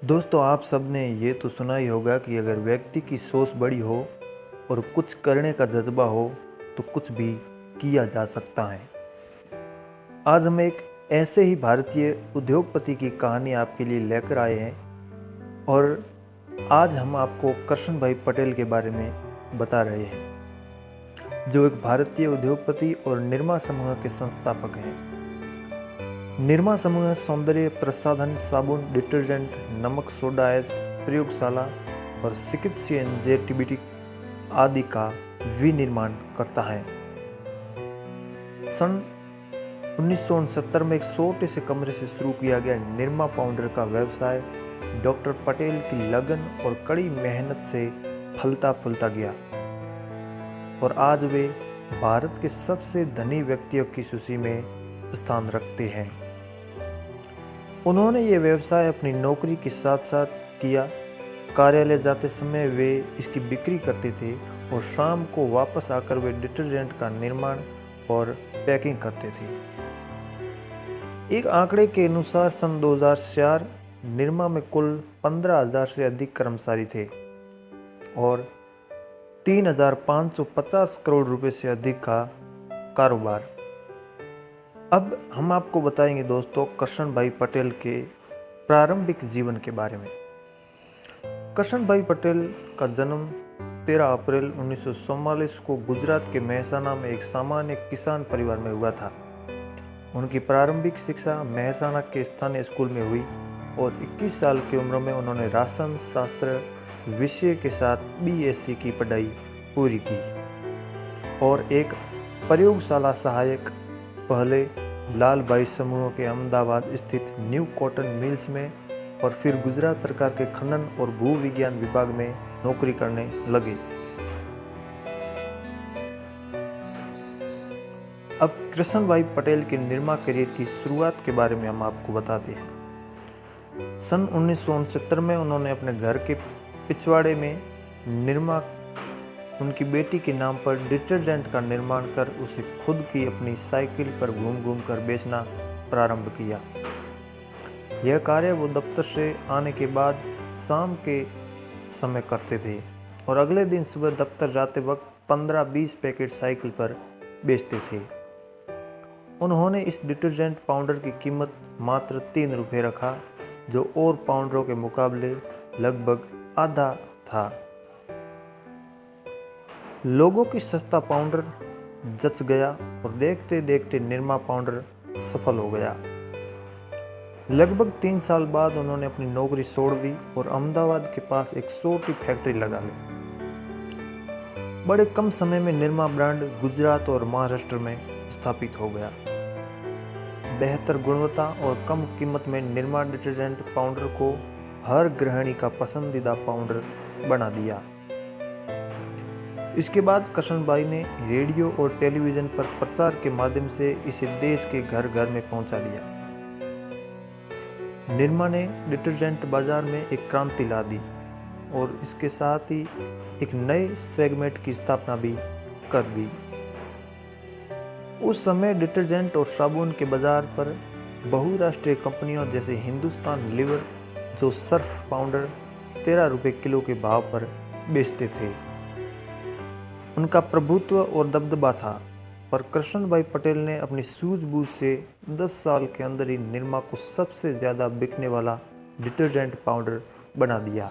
दोस्तों, आप सब ने ये तो सुना ही होगा कि अगर व्यक्ति की सोच बड़ी हो और कुछ करने का जज्बा हो तो कुछ भी किया जा सकता है। आज हम एक ऐसे ही भारतीय उद्योगपति की कहानी आपके लिए लेकर आए हैं और आज हम आपको कृष्ण भाई पटेल के बारे में बता रहे हैं, जो एक भारतीय उद्योगपति और निरमा समूह के संस्थापक हैं। निरमा समूह सौंदर्य प्रसाधन, साबुन, डिटर्जेंट, नमक, सोडा ऐश, प्रयोगशाला और चिकित्सीय एंटीबायोटिक आदि का विनिर्माण करता है। सन 1969 में एक छोटे से कमरे से शुरू किया गया निरमा पाउडर का व्यवसाय डॉक्टर पटेल की लगन और कड़ी मेहनत से फलता फूलता गया और आज वे भारत के सबसे धनी व्यक्तियों की सूची में स्थान रखते हैं। उन्होंने ये व्यवसाय अपनी नौकरी के साथ साथ किया। कार्यालय जाते समय वे इसकी बिक्री करते थे और शाम को वापस आकर वे डिटर्जेंट का निर्माण और पैकिंग करते थे। एक आंकड़े के अनुसार सन 2004 निरमा में कुल 15,000 से अधिक कर्मचारी थे और 3,550 करोड़ रुपए से अधिक का कारोबार। अब हम आपको बताएंगे दोस्तों कृष्ण भाई पटेल के प्रारंभिक जीवन के बारे में। कृष्ण भाई पटेल का जन्म 13 अप्रैल 1944 को गुजरात के मेहसाणा में एक सामान्य किसान परिवार में हुआ था। उनकी प्रारंभिक शिक्षा मेहसाणा के स्थानीय स्कूल में हुई और 21 साल की उम्र में उन्होंने रसायन शास्त्र विषय के साथ BSc की पढ़ाई पूरी की और एक प्रयोगशाला सहायक पहले लाल भाई समूह के अहमदाबाद स्थित न्यू कॉटन मिल्स में और फिर गुजरात सरकार के खनन और भू विज्ञान विभाग में नौकरी करने लगे। अब कृष्ण भाई पटेल के निरमा करियर की शुरुआत के बारे में हम आपको बताते हैं। सन 1969 में उन्होंने अपने घर के पिछवाड़े में निरमा उनकी बेटी के नाम पर डिटर्जेंट का निर्माण कर उसे खुद की अपनी साइकिल पर घूम घूम कर बेचना प्रारंभ किया। यह कार्य वो दफ्तर से आने के बाद शाम के समय करते थे और अगले दिन सुबह दफ्तर जाते वक्त 15-20 पैकेट साइकिल पर बेचते थे। उन्होंने इस डिटर्जेंट पाउडर की कीमत मात्र 3 रुपये रखा, जो और पाउडरों के मुकाबले लगभग आधा था। लोगों की सस्ता पाउडर जच गया और देखते देखते निरमा पाउडर सफल हो गया। लगभग 3 साल बाद उन्होंने अपनी नौकरी छोड़ दी और अहमदाबाद के पास एक छोटी फैक्ट्री लगा ली। बड़े कम समय में निरमा ब्रांड गुजरात और महाराष्ट्र में स्थापित हो गया। बेहतर गुणवत्ता और कम कीमत में निरमा डिटर्जेंट पाउडर को हर गृहिणी का पसंदीदा पाउडर बना दिया। इसके बाद कृष्ण भाई ने रेडियो और टेलीविज़न पर प्रचार के माध्यम से इसे देश के घर घर में पहुंचा दिया। निरमा ने डिटर्जेंट बाजार में एक क्रांति ला दी और इसके साथ ही एक नए सेगमेंट की स्थापना भी कर दी। उस समय डिटर्जेंट और साबुन के बाजार पर बहुराष्ट्रीय कंपनियों जैसे हिंदुस्तान लीवर, जो सर्फ पाउडर 13 रुपये किलो के भाव पर बेचते थे, उनका प्रभुत्व और दबदबा था। पर कृष्ण भाई पटेल ने अपनी सूझबूझ से 10 साल के अंदर ही निरमा को सबसे ज़्यादा बिकने वाला डिटर्जेंट पाउडर बना दिया।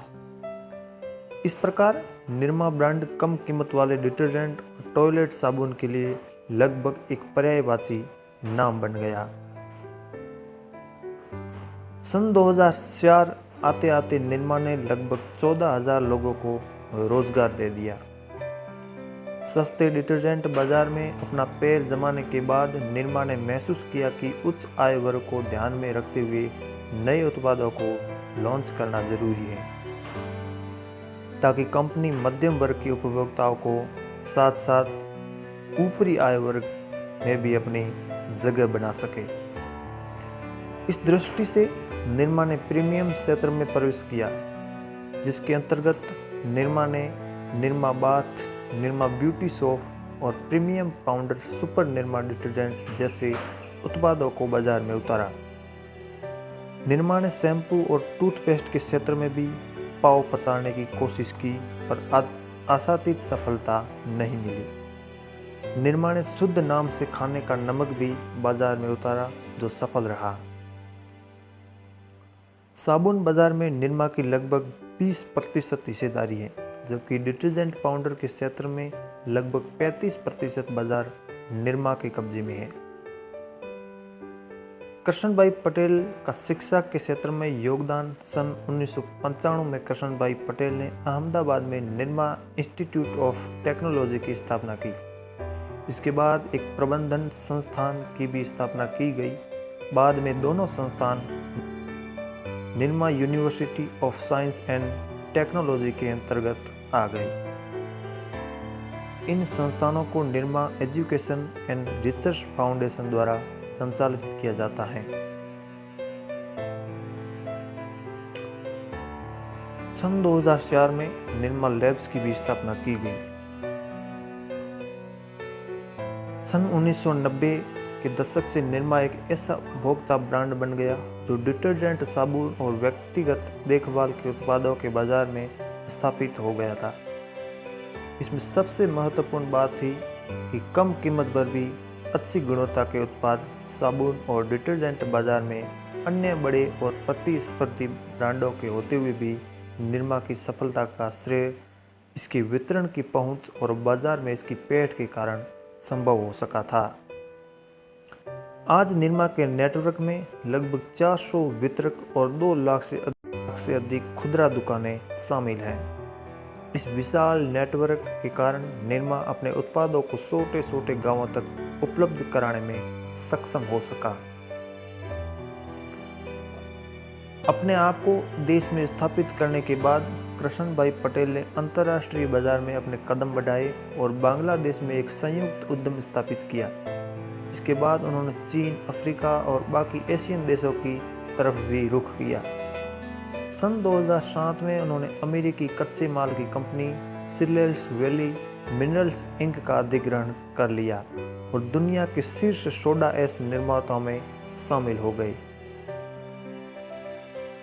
इस प्रकार निरमा ब्रांड कम कीमत वाले डिटर्जेंट और टॉयलेट साबुन के लिए लगभग एक पर्यायवाची नाम बन गया। सन 2004 आते आते निरमा ने लगभग 14,000 लोगों को रोजगार दे दिया। सस्ते डिटर्जेंट बाजार में अपना पैर जमाने के बाद निरमा ने महसूस किया कि उच्च आय वर्ग को ध्यान में रखते हुए नए उत्पादों को लॉन्च करना जरूरी है, ताकि कंपनी मध्यम वर्ग के उपभोक्ताओं को साथ साथ ऊपरी आय वर्ग में भी अपनी जगह बना सके। इस दृष्टि से निरमा ने प्रीमियम क्षेत्र में प्रवेश किया, जिसके अंतर्गत निरमा ने Nirma bath, Nirma beauty soap और premium powder super Nirma detergent जैसे उत्पादों को बाजार में उतारा। निरमा ने शैम्पू और टूथपेस्ट के क्षेत्र में भी पाँव पसारने की कोशिश की, पर आशातीत सफलता नहीं मिली। निरमा ने शुद्ध नाम से खाने का नमक भी बाजार में उतारा, जो सफल रहा। साबुन बाजार में निरमा की लगभग 20% हिस्सेदारी है, जबकि डिटर्जेंट पाउडर के क्षेत्र में लगभग 35% बाजार निरमा के कब्जे में है। कृष्ण भाई पटेल का शिक्षा के क्षेत्र में योगदान। सन 1995 में कृष्ण भाई पटेल ने अहमदाबाद में निरमा इंस्टीट्यूट ऑफ टेक्नोलॉजी की स्थापना की। इसके बाद एक प्रबंधन संस्थान की भी स्थापना की गई। बाद में दोनों संस्थान Nirma university of science and technology के अंतर्गत आ गए। इन संस्थानों को Nirma education and research foundation द्वारा संचालित किया जाता है। सन 2004 में निरमा लैब्स की भी स्थापना की गई। सन 1990 के दशक से निरमा एक ऐसा उपभोक्ता ब्रांड बन गया जो डिटर्जेंट, साबुन और व्यक्तिगत देखभाल के उत्पादों के बाजार में स्थापित हो गया था। इसमें सबसे महत्वपूर्ण बात थी कि कम कीमत पर भी अच्छी गुणवत्ता के उत्पाद। साबुन और डिटर्जेंट बाजार में अन्य बड़े और प्रतिस्पर्धी ब्रांडों के होते हुए भी निरमा की सफलता का श्रेय इसके वितरण की पहुंच और बाजार में इसकी पैठ के कारण संभव हो सका था। आज निरमा के नेटवर्क में लगभग 400 वितरक और 2 लाख से अधिक खुदरा दुकानें शामिल हैं। इस विशाल नेटवर्क के कारण निरमा अपने उत्पादों को छोटे-छोटे गांवों तक उपलब्ध कराने में सक्षम हो सका। अपने आप को देश में स्थापित करने के बाद कृष्ण भाई पटेल ने अंतर्राष्ट्रीय बाजार में अपने कदम बढ़ाए और बांग्लादेश में एक संयुक्त उद्यम स्थापित किया। इसके बाद उन्होंने चीन, अफ्रीका और बाकी एशियन देशों की तरफ भी रुख किया। सन 2007 में उन्होंने अमेरिकी कच्चे माल की कंपनी सिलेल्स वैली मिनरल्स इंक का अधिग्रहण कर लिया और दुनिया के शीर्ष सोडा ऐश निर्माताओं में शामिल हो गए।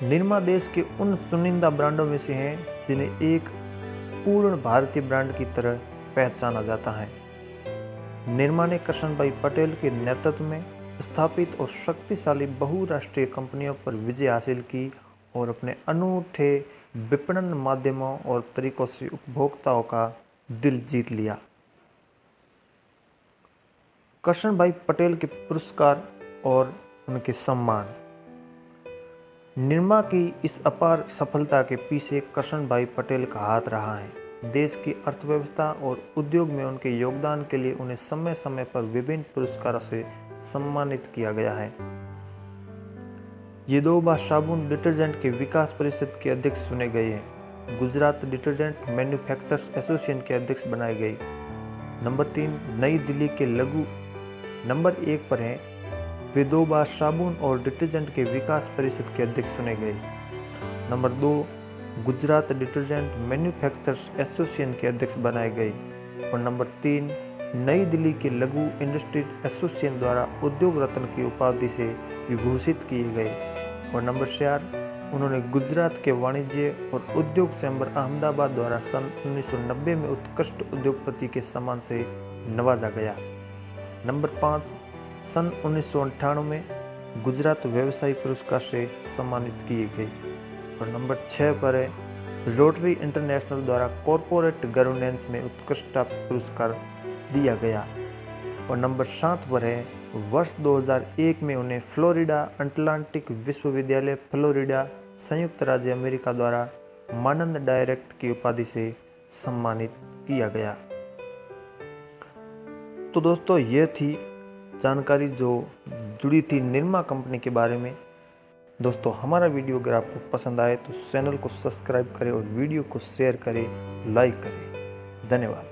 निरमा देश के उन चुनिंदा ब्रांडों में से हैं जिन्हें एक पूर्ण भारतीय ब्रांड की तरह पहचाना जाता है। निरमा ने कृष्ण भाई पटेल के नेतृत्व में स्थापित और शक्तिशाली बहुराष्ट्रीय कंपनियों पर विजय हासिल की और अपने अनूठे विपणन माध्यमों और तरीकों से उपभोक्ताओं का दिल जीत लिया। कृष्ण भाई पटेल के पुरस्कार और उनके सम्मान। निरमा की इस अपार सफलता के पीछे कृष्ण भाई पटेल का हाथ रहा है। देश की अर्थव्यवस्था और उद्योग में उनके योगदान के लिए उन्हें समय समय पर विभिन्न पुरस्कारों से सम्मानित किया गया है। ये 2 बार साबुन डिटर्जेंट के विकास परिषद के अध्यक्ष चुने गए हैं। गुजरात डिटर्जेंट मैन्युफैक्चरर्स एसोसिएशन के अध्यक्ष बनाए गए। नंबर 3 नई दिल्ली के लघु नंबर 1 पर हैं। वे 2 बार साबुन और डिटर्जेंट के विकास परिषद के अध्यक्ष चुने गए। Number 2 Gujarat detergent manufacturers association के अध्यक्ष बनाए गए। और नंबर 3 नई दिल्ली के लघु इंडस्ट्रीज एसोसिएशन द्वारा उद्योग रत्न की उपाधि से विभूषित किए गए। और नंबर 4 उन्होंने गुजरात के वाणिज्य और उद्योग चैम्बर अहमदाबाद द्वारा सन 1990 में उत्कृष्ट उद्योगपति के सम्मान से नवाजा गया। नंबर 5 सन 1998 में गुजरात व्यवसायी पुरस्कार से सम्मानित किए गए। और नंबर 6 पर है रोटरी इंटरनेशनल द्वारा कॉरपोरेट गवर्नेंस में उत्कृष्टता पुरस्कार दिया गया। और नंबर 7 पर है वर्ष 2001 में उन्हें फ्लोरिडा अटलांटिक विश्वविद्यालय फ्लोरिडा संयुक्त राज्य अमेरिका द्वारा मानद डायरेक्ट की उपाधि से सम्मानित किया गया। तो दोस्तों ये थी जानकारी जो जुड़ी थी निरमा कंपनी के बारे में। दोस्तों हमारा वीडियो अगर आपको पसंद आए तो चैनल को सब्सक्राइब करें और वीडियो को शेयर करें, लाइक करें। धन्यवाद।